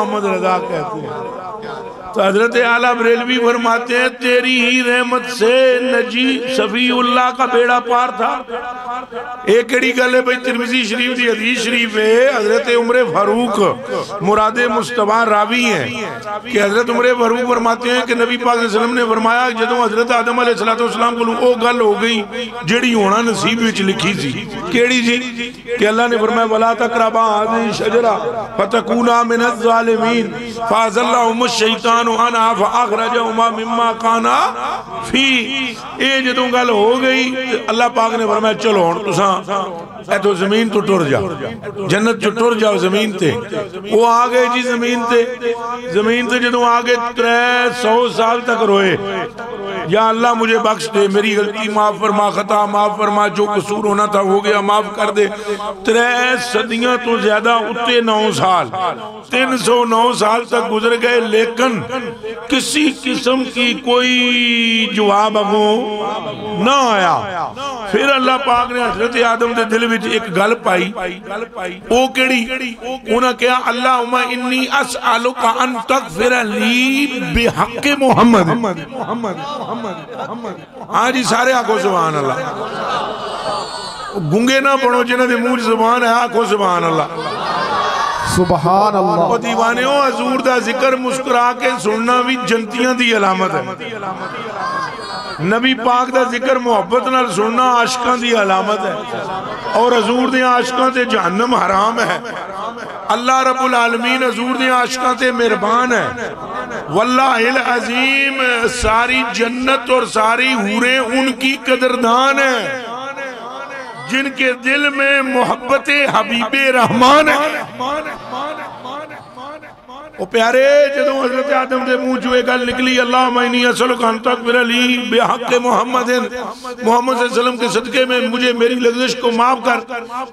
मोहम्मद रजा कहते हैं। तो हजरत आला बरेलवी फरमाते हैं तेरी ही रहमत से नजी शफीउल्लाह का बेड़ा पार था। एक केड़ी गल है भाई, तिरमिज़ी शरीफ की हदीस शरीफ है, हजरत उमर फारूक मुराद मुस्तफा रावी हैं कि हजरत उमर फारूक फरमाते हैं कि नबी पाक सल्लल्लाहु अलैहि वसल्लम ने फरमाया जदों हजरत आदम अलैहिस्सलाम को वो गल हो गई जिहड़ी होना नसीब विच लिखी सी। केड़ी जी कि अल्लाह ने फरमाया वला तक़रबा हाज़िही शजरा फतकूना मिनज़ ज़ालिमीन फ़अज़ल्लहुमुश शैतानु अन्हा फ़अख़रजहुमा मिम्मा काना फ़ी। ये जदों गल हो गई अल्लाह पाक ने फरमाया चलो हुण तुसां इथों जमीन तो टुर जाओ, जन्नत चो टुर जाओ जमीन ते। वो आ गए जी जमीन ते। जमीन ते जदों आ गए 300 साल तक रोए, या अल्लाह मुझे बख्श दे, मेरी गलती माफ फरमा, खता माफ फरमा, जो कसूर होना था हो गया माफ कर दे। 3 सदियां तो ज्यादा उत्ते 9 साल 309 साल तक गुजर गए, लेकिन किसी किस्म की कोई जवाब अगो ना आया। फिर अल्लाह पाक ने हजरत आदम के दिल विच एक गल पाई, वो केड़ी? उन्हें कहा अल्लाहुम्मा इन्नी अस्अलुका अन तग़फ़िर ली बिहक़्क़ि मुहम्मद। हाँ जी सारे आखो सुभान अल्लाह। गूंगे ना पढ़ो जिन्होंने मुंह जुबान है, आखो सुभान अल्लाह सुभान अल्लाह। दीवाने हो हजूर दा जिक्र मुस्कुरा के सुनना भी जन्नतियां दी अलामत है। नबी पाक दा जिक्र मुहब्बत नाल सुनना आशिकां दी अलामत है। और हजूर दे आशिकां ते जहन्नम हराम है। अल्लाह रब्बुल आलमीन हजूर दे आशिकां ते मेहरबान है। वल्लाहिल अजीम सारी जन्नत और सारी हूरें उनकी कदरदान है जिनके दिल में मोहब्बत हबीबे रहमान है। ओ प्यारे जदों हजरत आदम के मुंह चो गल निकली अल्लाहुम्मा इन्नी अस्अलुका अन तग़फ़िर ली बिहक़्क़ि मुहम्मदिन, मोहम्मद सल्लल्लाहु अलैहि वसल्लम के सदके में मुझे मेरी लग़ज़िश को माफ कर।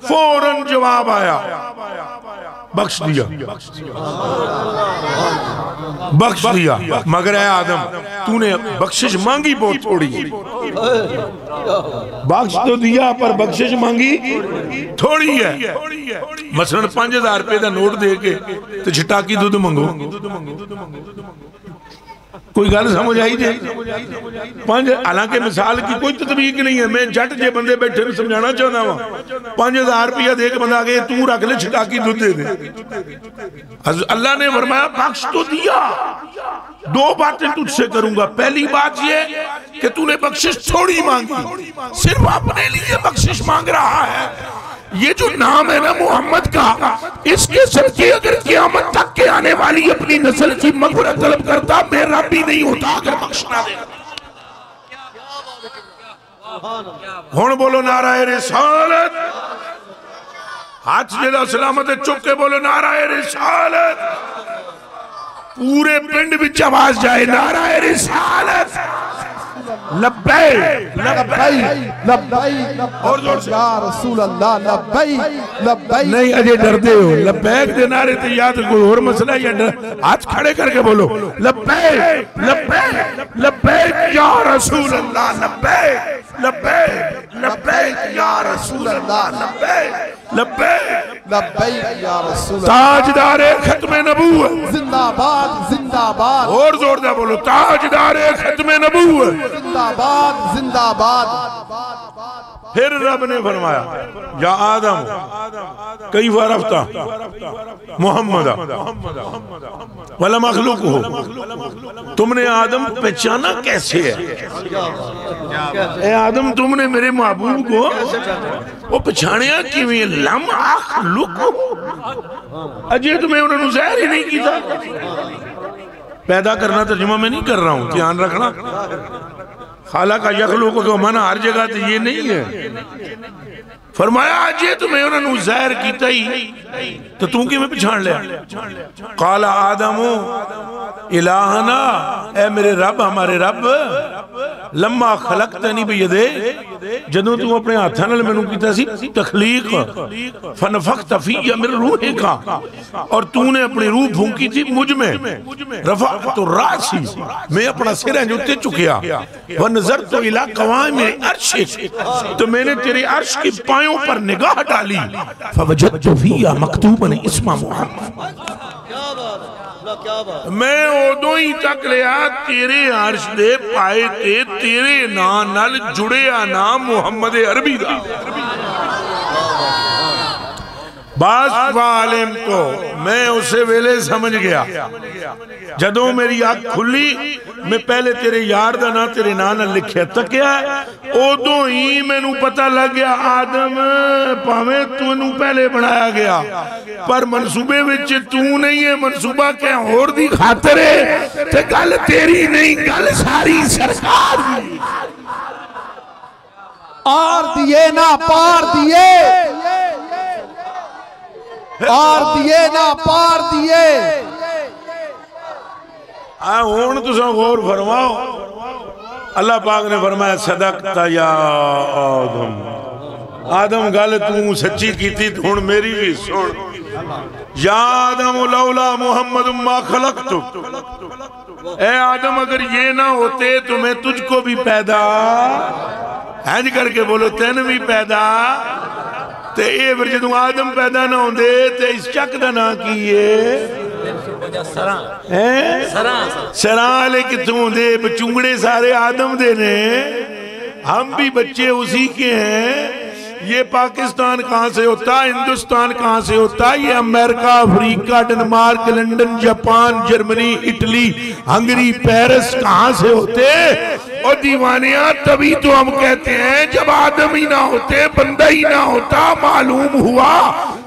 फौरन जवाब आया, बख्श दिया, बख्श दिया। मगर है आदम तूने बख्शिश मांगी बहुत थोड़ी, बख्श तो दिया पर बख्शिश मांगी थोड़ी है। मसलन 5000 रुपए का नोट दे के तो छटाकी दूध मंगो, कोई गल समझ आई जे? हालांकि मिसाल की कोई तदबीक नहीं है, मैं जट जे बंदे बैठे समझाना चाहता वहां। 5000 रुपया दे के बंदा आगे तू रख ले छटाकी दूध दे दे। अल्लाह ने फरमाया बख्श तो दिया, 2 बातें तुझसे करूंगा। पहली बात ये कि तूने बख्शिश थोड़ी मांगी, सिर्फ अपने लिए बख्शिश मांग रहा है। ये जो नाम है ना मोहम्मद का, इसके सदके अगर क़यामत तक के आने वाली अपनी नस्ल की मग़फ़िरत तलब करता, मेरा भी नहीं होता अगर बख्शना दे। हुण बोलो नाराए रिसालत, हाथ जेदा सलामत चुक के बोलो नाराए रिसालत। पूरे पिंड विच आवाज जाए नाराए रिसालत, लब्बैक लब्बैक लब्बैक और जोर से या रसूल अल्लाह लब्बैक लब्बैक। नहीं अजय डरते हो, लब्बैक दे नारे तो याद कोई और मसला या हाथ खड़े करके बोलो लब्बैक लब्बैक लब्बैक या रसूल अल्लाह, लब्बैक लब्बैक लब्बैक या रसूल अल्लाह, लब्बैक लब्बैक लब्बैक या रसूल ताजदारे खत्मे नबूवत जिंदाबाद जिंदाबाद। और जोरदार बोलो ताजदारे खत्मे नबूवत जिंदाबाद जिंदाबाद। फिर रब ने फरमाया या आदम कई फरफ्ता मोहम्मद वला मखलूक हो, तुमने आदम पहचाना कैसे है? ए आदम तुमने मेरे महबूब को वो पहचानिया किवें? लम अखलुक अजय तुम्हें उन्होंने ज़ाहिर ही नहीं किया। पैदा करना तर्जुमा मैं नहीं कर रहा हूं, ध्यान रखना। खाला का यखलुक को मना हर जगह तो ये नहीं है। फरमाया अजय तुम्हें उन्होंने ज़ाहिर किया ही तो तू कि पछाण लिया? काला आदमो इलाहना, ए मेरे रब हमारे रब, लम्मा खलकतनी बियदे, जदों तू अपने हाथों नाल मैनू कीता सी तखलीक, फनफख्त फीया मिन रूहिका, और तूने अपनी रूह फूंकी थी मुझ में, रफ़अतु रासी, मैं अपना सिर उत्ते चुकिया, व नज़रतु इला क़वाइमि अर्शिक, तो मैंने तेरे अर्श की पायों पर निगाह डाली, फवजदतु फीया मकतूबन इस्मा मुहम्मद, मैं उदों ही तक लिया तेरे अर्श दे पाए ते तेरे नाम नाल जुड़िया नाम मुहम्मद अरबी दा। बास वालिम तो मैं उसे वेले समझ गया जदों मेरी अख खुली मैं पहले तेरे यार दा ना तेरे नाम नाल लिखिया तकिया उदों ही मैनू पता लग गया आदम भावें तैनू पहले बनाया गया पर मनसूबे विच तू नहीं है, मनसूबा क्या होर दी खातर है ते गल तेरी नहीं, गल सारी सरकार दी। आर दिए ना पार दिए, आर दिए ना पार दिए। हुण तुसां गौर फरमाओ अल्लाह पाक ने फरमाया सदकता या आदम, आदम गल तू सच्ची कीती हुण मेरी भी सुन। या आदम लौला मुहम्मद मा खलकतु, ए आदम अगर ये ना होते तो मैं तुझको भी पैदा, इंज करके बोलो तेन भी पैदा। ते ये फिर जो आदम पैदा ना होंदे ते इस चक दा नां की है सरा वाले किथों होंदे, बचुंगड़े सारे आदम दे ने, हम भी बच्चे उसी के हैं। ये पाकिस्तान कहाँ से होता, हिंदुस्तान कहाँ से होता, ये America, Africa, Denmark, London, Japan, Germany, Italy, Hungary, Paris कहाँ से होते। और दीवानिया तभी तो हम कहते हैं जब आदम ही ना होते, बंदा ही ना होता, मालूम हुआ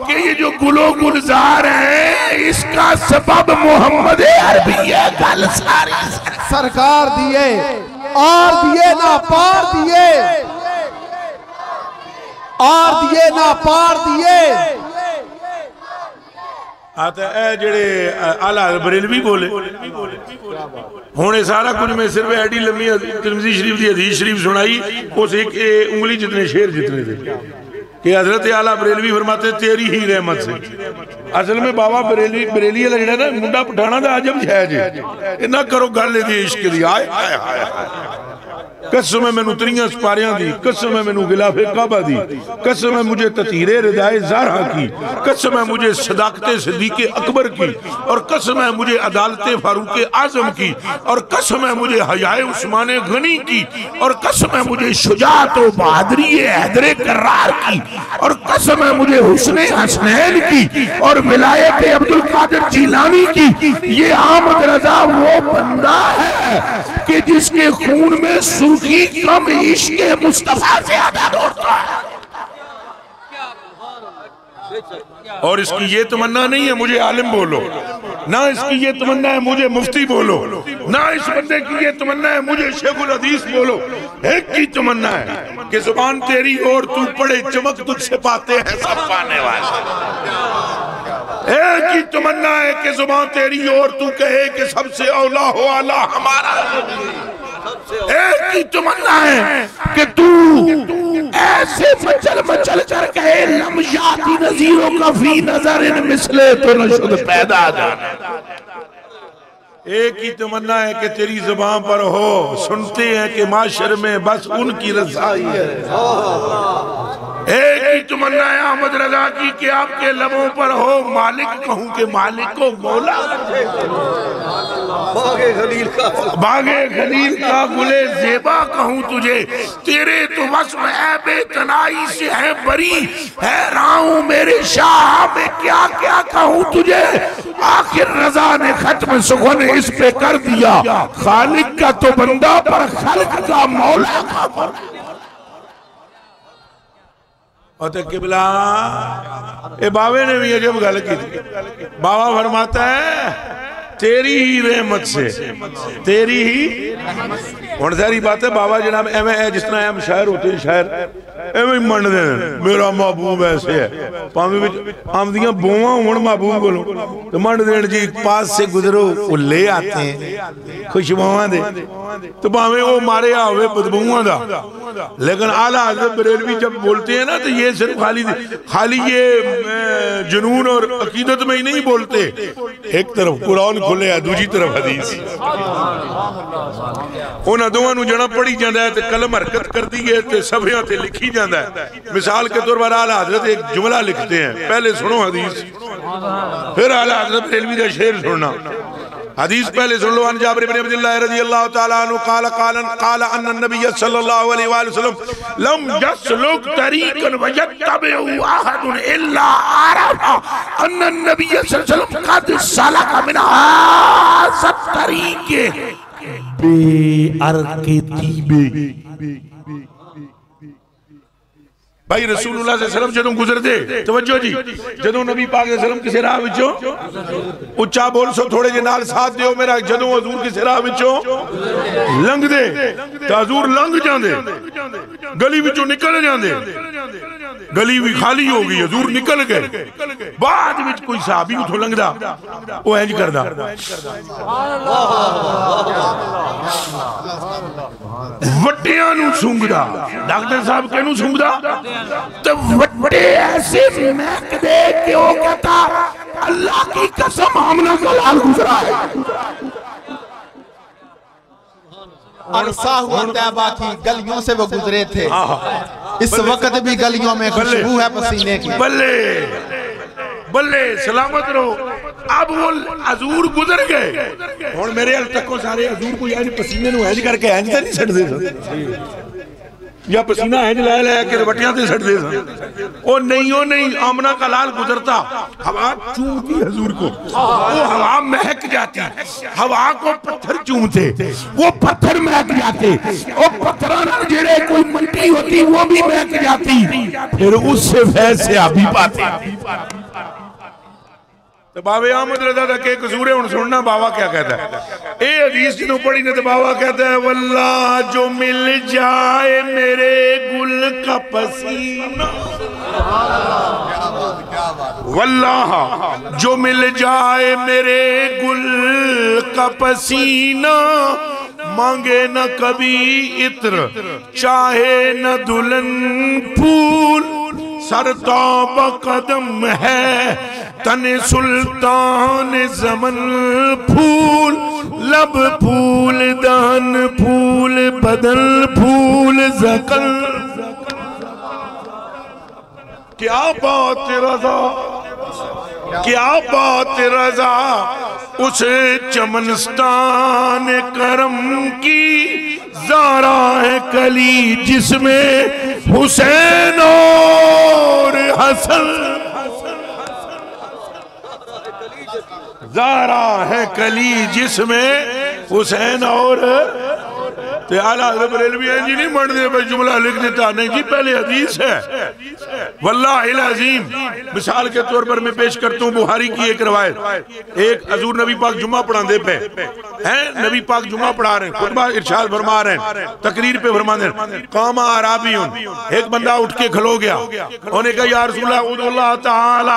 कि ये जो गुलो गुलजार है इसका सबब मोहम्मद अरबी है। गल सारी सरकार दिए, आर दिए ना पार दिए, आर दिए ना पार दिए। ए जेड़े आला बरेलवी बोले हुणे सारा कुछ मैं सिर्फ एडी लम्मी तिरमिज़ी शरीफ की हदीस शरीफ सुनाई, उस एक उंगली जितने शेर जितने थे कि हजरत आला बरेलवी फरमाते तेरी ही रहमत से। असल में बाबा बरेली बरेली वाला जेड़ा ना मुंडा पठाना दा अजब शहज है, ना करो गल दी इश्क दी। आए हाय हाय कसम है मैनू त्रियां सपारियां दी, कसम है मैनू गिलाफे काबा दी, कसम है मुझे ततीरे रिदाए ज़हरा की, कसम है मुझे सदाकते सिद्दीक़े अकबर की, और कसम है मुझे अदालते फारूक आजम की, और कसम है मुझे हयाए उस्माने गनी की, और कसम है मुझे शुजाअत व बहादुरी हैदरे कर्रार की, और कसम है मुझे हुस्ने हसनैन की, और विलायत अब्दुल कादिर जीलानी की। ये अहमद रजा वो बंदा है कि जिसके खून में सुर्खी कम इश्क़ मुस्तफा से ज्यादा दौड़ता है। और इसकी ये तमन्ना नहीं है मुझे आलिम बोलो, ना इसकी ये तमन्ना है मुझे मुफ्ती बोलो, ना इस बंदे की ये तमन्ना है मुझे शेखुल हदीस बोलो। एक की तमन्ना है कि जुबान तेरी और तू पढ़े चमक तुझसे पाते हैं सब पाने वाले। एक ही तमन्ना है कि जुबान तेरी और तू कहे कि सबसे औला हो आला हमारा। एक ही तमन्ना है कि तू ऐसे मचल मचल कर कहे लम याती नज़ीरों का फी नज़र इन मिसले तो नशुद पैदा जाने। एक ही तमन्ना है कि तेरी ज़ुबान पर हो, सुनते हैं कि माशर में बस उनकी रज़ाई है। एक ही तमन्ना है अहमद रजा की कि आपके लबों पर हो मालिक कहूं कि मालिक को मौला। बागे खलील का गुले ज़ेबा कहूं तुझे, तेरे तो बस ऐबे तनाई से है बरी, हैरान हूं मेरे शाह मैं क्या क्या कहूं तुझे। आखिर रजा ने खत्म सुखन इस पे कर दिया, खालिक का तो बंदा पर खल्क का मौला का। और किबला ए बावे ने भी अजब गल की। बाबा फरमाता है तेरी ही रहमत से, तेरी ही हुण सारी बात है। बाबा जनाब एवं जिस तरह हम शायर होते हैं, शायर एवं मन दे मेरा महबूब ऐसे है, भावें आमदियां बोवा होण महबूब कोलों तो मन देन जी पास से गुजरो वो ले आते हैं खुशबुआं दे, तो भावें वो मारे होवे बदबूआं दा। लेकिन आला हज़रत बरेलवी जब बोलते हैं ना तो ये सिर्फ खाली ये जुनून और अकीदत में ही नहीं बोलते, एक तरफ कुरान खुले है दूसरी तरफ हदीस। उन्हां दोवां नूं जड़ा पढ़ी जांदा है ते कलम हरकत करदी है ते सफ़ियां ते लिखी जांदा है। मिसाल के तौर पर आला हज़रत एक जुमला लिखते हैं, पहले सुनो हदीस। फिर आला हज़रत बरेलवी का शेर सुनना। हदीस पहले सुन लो। अन जाबिर इब्न अब्दुल्लाह रज़ियल्लाहु ताला अन्हु क़ाल अन्न नबी सल्लल्लाहु अलैहि वसल्लम लम यसलुक तरीक़न व यत्तबिउ अहदुन इल्ला अरफ़ा अन्न नबी सल्लल्लाहु अलैहि वसल्लम क़द सलका मिन हाज़ा तरीक़ बेअरक़े तीबे। भाई रसूलुल्लाह सल्लल्लाहु अलैहि वसल्लम जदों गुजरदे, तवज्जो जी, जदों नबी पाक सल्लल्लाहु अलैहि वसल्लम किसी राह विचों, उच्चा बोल सो थोड़े जे नाल साथ दियो मेरा, जदों हजूर किसी राह विचों लंघदे ते हजूर लंघ जांदे, गली विचों निकल जांदे, गली भी खाली हो गई, हजूर निकल गए, बाद विच कोई सहाबी उथों लंघदा ओ इंज करदा वड्डियां नूं सूंघदा। डॉक्टर साहब किहनूं सूंघदा? तो वड्डे ऐसे महकदे कि वो कहता अल्लाह की कसम आमना का लाल गुजरा है। अरसा हुआ तैबा की गलियों से वो गुजरे थे, इस वक्त भी गलियों में खुशबू है पसीने की। बल्ले बल्ले सलामत रहो। अब वो हजूर गुजर गए, हुण मेरे हल तको सारे हजूर को इंज पसीने नूं इंज करके इंज ते नहीं छड्डदे या पसीना इंज लै लै के वटियां ते छड्डदे सन। ओ नहीं आमना का लाल गुजरता, हवा चूमती हजूर को, वो हवा महक जाती, हवा को पत्थर चूमते, वो पत्थर महक जाते, वो पत्थरां नाल जेड़े कोई मिट्टी होती वो भी महक जाती, फिर उससे फैज़ से आबी पाते। तो बाबे अहमद रज़ा दा के कसूर है। हुण सुनना बाबा क्या कहता है। ये हदीस जो पढ़ी ने तो बाबा कहता है वल्लाह जो मिल जाए मेरे गुल का पसीना, वल्लाह जो मिल जाए मेरे गुल का पसीना, मांगे न कभी इत्र चाहे न दुल्हन फूल, सरताब कदम है तने सुल्तान ज़मन फूल, लब फूल दहन फूल बदन फूल ज़कल। क्या बात रज़ा, क्या बात रज़ा उस चमनस्तान करम की, ज़ारा है कली जिसमें हुसैन और हसन, ज़ारा है कली जिसमें हुसैन और आला हज़रत बरेलवी जी नहीं मंडदे पे जुमला लिख देता नहीं जी, पहले हदीस है। वल्लाहिल अज़ीम मिसाल के तौर पर मैं पेश करता हूँ बुखारी की एक रवायत। एक हजूर नबी पाक जुम्मा पढ़ाते पे हैं, नबी पाक जुम्मा पढ़ा रहे हैं, खुतबा इरशाद फरमा रहे हैं, तकरीर पे फरमा रहे हैं। कामा अराबियुन, एक बंदा उठ के खलो गया, उन्हें कहा या रसूलल्लाह उदुल्लाह ताला,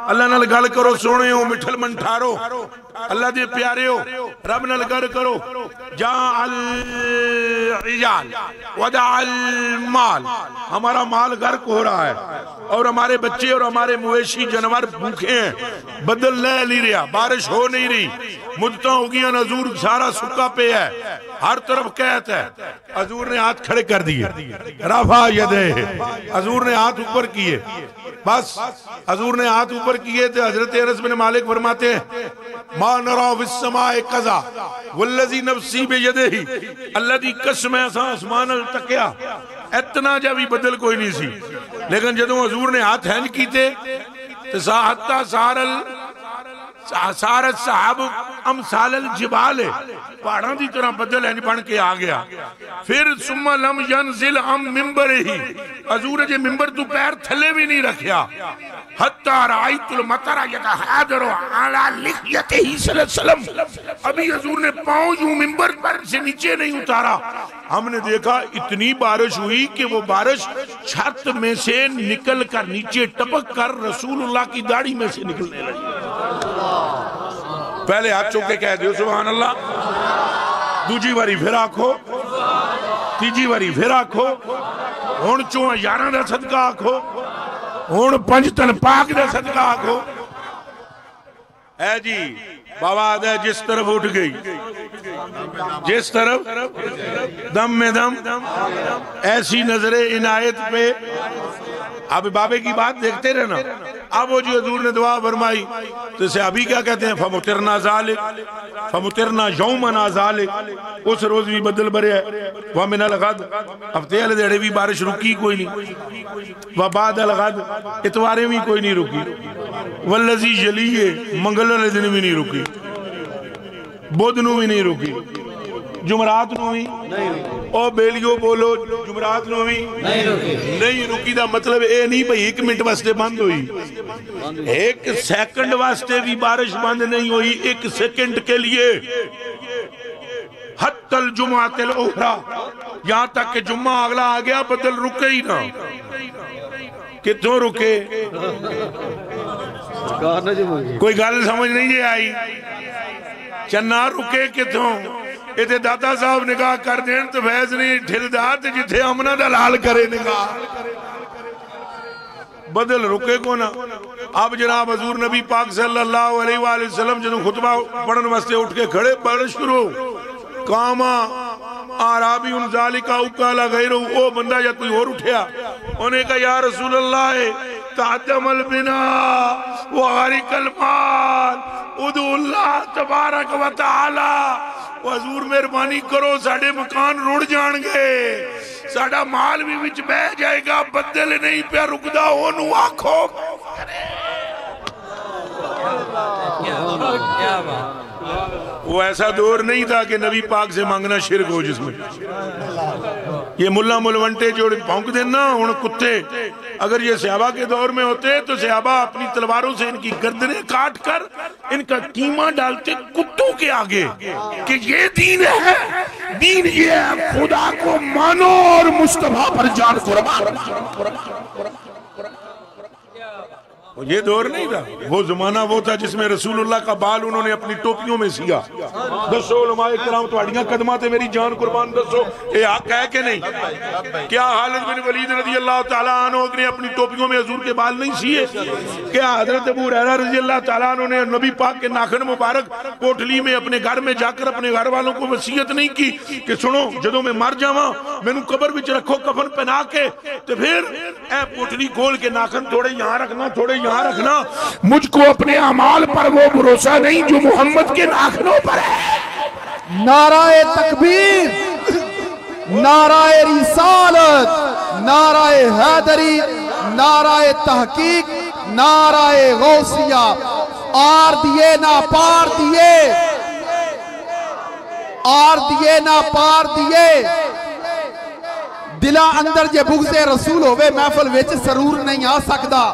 अल्लाह नाल गल करो, सोने हो मिठल मन ठारो, अल्लाह दे प्यारे हो, रब नाल गल करो। जा माल, हमारा माल गर्क हो रहा है और हमारे बच्चे और हमारे मवेशी जानवर भूखे हैं, बदल ले नहीं रहा, बारिश हो नहीं रही, मुद्दता हो गई, हजूर सारा सूखा पे है, हर तरफ कहत है। हजूर ने हाथ खड़े कर दिए, रफा यदे, हजूर ने हाथ ऊपर किए, बस हजूर ने हाथ ऊपर किए तो हजरत अनस बिन मालिक फरमाते हैं मा नरा फिस समाए कज़ा वल्लज़ी नफ्सी बियदिही, अल्लाह दी कसम है असां आसमान अल तकिया, इतना जा भी बदल कोई नहीं सी, लेकिन जदों हजूर ने हाथ हैंज कीते तो साहता सारत साहब अमसाल जिबाल, पहाड़ों की तरह बदल इंज बन के आ गया। फिर सुम्मा लम यनजिल अम मिंबर ही, हजूर जे मिंबर तू पैर थले भी नहीं रखा, हत्ता राइतुल मतरा यतहादरु अला लिहयतिही सल्लल्लाहु अलैहि वसल्लम, अभी हजूर ने पांव यूं मिंबर पर से नीचे नहीं उतारा, हमने देखा इतनी बारिश हुई कि वो बारिश छत में से निकल कर नीचे टपक कर रसूलुल्लाह की दाढ़ी में से निकलने लगी। पहले हाथ चौके कह दियो सुभान अल्लाह, दूजी बारी फिर आखो, तीजी बारी फिर आखो, हुण चो 11 का सदका आखो, हुण 5 तन पाक का सदका आखो। है जी बाबा आदा जिस तरफ उठ गई, जिस तरफ दम में दम, ऐसी नजरे इनायत पे अब बाबे की बात देखते रहना। अब वो जी हजूर ने दुआ फरमाई तो सहाबी क्या कहते हैं, फमुतिरना ज़ालिक फमुतिरना यौमना ज़ालिक, उस रोज भी बदल भरे व मिनल गद, हफ्ते वाले दिहाड़े भी बारिश रुकी कोई नहीं, व बादल गद, इतवारे भी कोई नहीं रुकी, वल्लज़ी जलीए, मंगल वाले दिन भी नहीं रुकी, बुध नू भी नहीं रुकी, जुमरात नू भी ओ बेलियो बोलो जुमरात नू भी नहीं रुकी। दा मतलब ये नहीं भाई 1 मिनट वास्ते बंद हुई, 1 सेकंड वास्ते भी बारिश बंद नहीं हुई, 1 सेकंड के लिए। हत्तल जुमातिल उखरा, यहां तक कि जुम्मा अगला आ गया बदल रुके ही ना। कितों रुके, कोई गल समझ नहीं आई, चन्ना रुके कितों, इतने दाता साहब निगाह कर देन तो फैज नहीं ठिलदा, जिथे अमना दा लाल करे निगाह, बदल रुके को ना। अब जनाब हजूर नबी पाक सल्लल्लाहु अलैहि वसल्लम जो खुतबा पढ़न वास्ते उठ के खड़े, पढ़ शुरू कामा आराबी उन जालिका उकाला गैरो, ओ बंदा या कोई और उठया, उन्हें कहा या रसूल अल्लाह तातमल बिना वारिकल माल उदुल्लाह तबारक व तआला, हजूर मेहरबानी करो साडे मकान रुड़ जाएंगे, साडा माल भी विच बह जाएगा, बदल नहीं पे रुकदा, ओनू आखो। वो ऐसा दौर नहीं था कि नबी पाक से मांगना शिरक हो, जिसमें ये मुल्ला मुलवंटे जो भौंक देना उन कुत्ते, अगर ये सहाबा के दौर में होते तो सहाबा अपनी तलवारों से इनकी गर्दनें काट कर इनका कीमा डालते कुत्तों के आगे कि ये दीन है, दीन ये है, खुदा को मानो और मुस्तफा पर जान कुर्बान। ये दौर नहीं था, वो जमाना वो था जिसमें रसूलुल्लाह का बाल उन्होंने अपनी टोपियों में सिया। दसो उलमाए किराम तुहाड़ियां कदमां ते मेरी जान कुर्बान, दसो ये हक है कि नहीं? क्या खालिद बिन वलीद रज़ी अल्लाह तआला अन्हु ने अपनी टोपियों में हजूर के बाल नहीं सिए? क्या हजरत अबू हुरैरा रज़ी अल्लाह तआला अन्हु ने नबी पाक के नाखन मुबारक कोठली में अपने घर में जाकर अपने घर वालों को वसीयत नहीं की कि सुनो जदों मैं मर जावां मैनू कब्र विच रखो कफन पहना के, तो फिर ए कोठली खोल के नाखन थोड़े यहां रखना थोड़े यहां रखना, मुझको अपने अमाल पर वो भरोसा नहीं जो मोहम्मद के नाखनों पर है। नाराए तकबीर, नाराए रिसालत, नाराए हैदरी, नाराए तहकीक, नाराए गौसिया, आर दिए ना पार दिए, आर दिए ना पार दिए। दिला अंदर जे बुग़्ज़े रसूल होवे महफिल विच सरूर नहीं आ सकदा,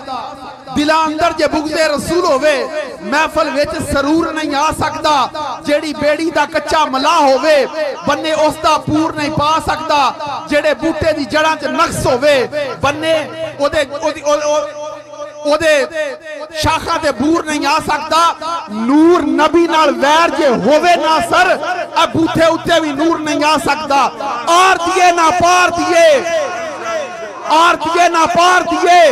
दिला अंदर जे बुग़्ज़े रसूल होवे महफिल विच सरूर नहीं आ सकदा। जेड़ी बेड़ी दा कच्चा मला होवे बन्ने उसदा पूर नहीं पा सकदा, जेड़े बूटे दी जड़ां च नक्स होवे बन्ने ओदे शाखा ते बूर नहीं आ सकता। नूर नबी नाल वैर जे होवे ना सर, अब बूथे उत्ते भी नूर नहीं आ सकता। आर दिए ना पार दिए, आर दिए ना पार दिए।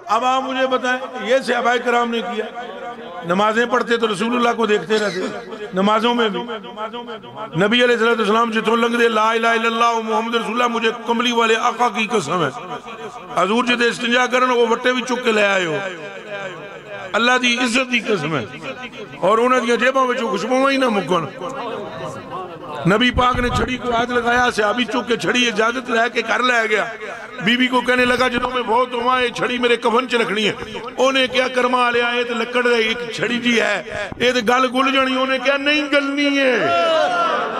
अब आप मुझे बताएं, ये सहाबाए किराम ने किया, नमाजें पढ़ते तो रसूलुल्लाह को देखते रहते, नमाजों में भी नबी अलैहिस्सलाम जितों लंघदे ला इलाहा इल्लल्लाह मुहम्मद रसूलुल्लाह, मुझे कमली वाले आका की कसम है, हजूर जिते इस्तिंजा करन वो वट्टे भी चुक के ले आए हो, अल्लाह दी इज्जत की कसम है, और उन्हां दी जेबां विचों खुशबूआं ही ना मुकन। नबी पाक ने छड़ी को हाथ लगाया, सहाबी चुक के छड़ी इजाजत लेके घर ले गया, बीबी को कहने लगा जो मैं बहुत हुआ ये छड़ी मेरे कफन च रखनी है। उन्हें क्या कर्मा लिया, ये तो लकड़ एक छड़ी जी है, ये तो गल गुल जानी। उन्हें क्या नहीं गलनी है,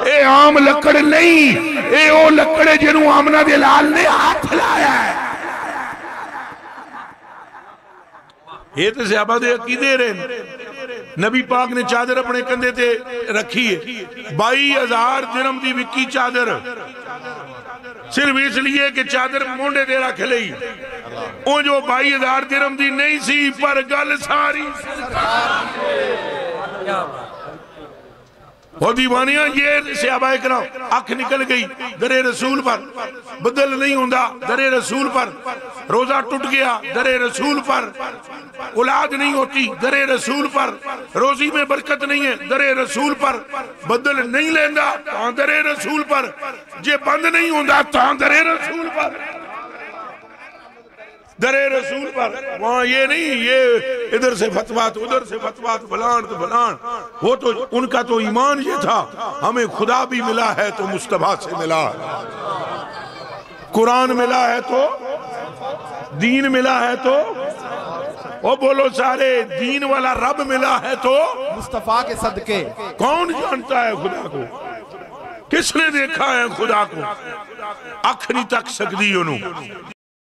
ये आम लकड़ नहीं, ये वो लकड़ है जिन्हों आमना दे लाल ने हाथ लाया है। ये तो सहाबा दे अकीदे रहे। नबी पाक ने चादर अपने कंधे ते रखी है, 22,000 दिरहम दी विकी चादर, सिर्फ इसलिए कि चादर मोंडे दे रख ली। वो जो 22,000 दिरहम दी नहीं सी, पर गल सारी वो दीवानिया। ये सहाबाए किराम, अख निकल गई दरे रसूल पर, बदल नहीं होता दरे रसूल पर, रोजा टूट गया दरे रसूल पर, औलाद नहीं होती दरे रसूल पर, रोजी में बरकत नहीं है दरे रसूल पर, बदल नहीं लेंदा तां दरे रसूल पर, जे बंद नहीं होता तां दरे रसूल पर। दरे रसूल पर। वहां ये नहीं ये इधर से फतवा तो उधर से फतवा तो फलान तो फलान। वो तो उनका तो ईमान ये था हमें खुदा भी मिला है तो मुस्तफा से मिला है, कुरान मिला है तो दीन मिला है तो वो बोलो सारे दीन वाला रब मिला है तो मुस्तफा के सदके। कौन जानता है खुदा को? किसने देखा है खुदा को? अख नहीं तक सकती उन्होंने।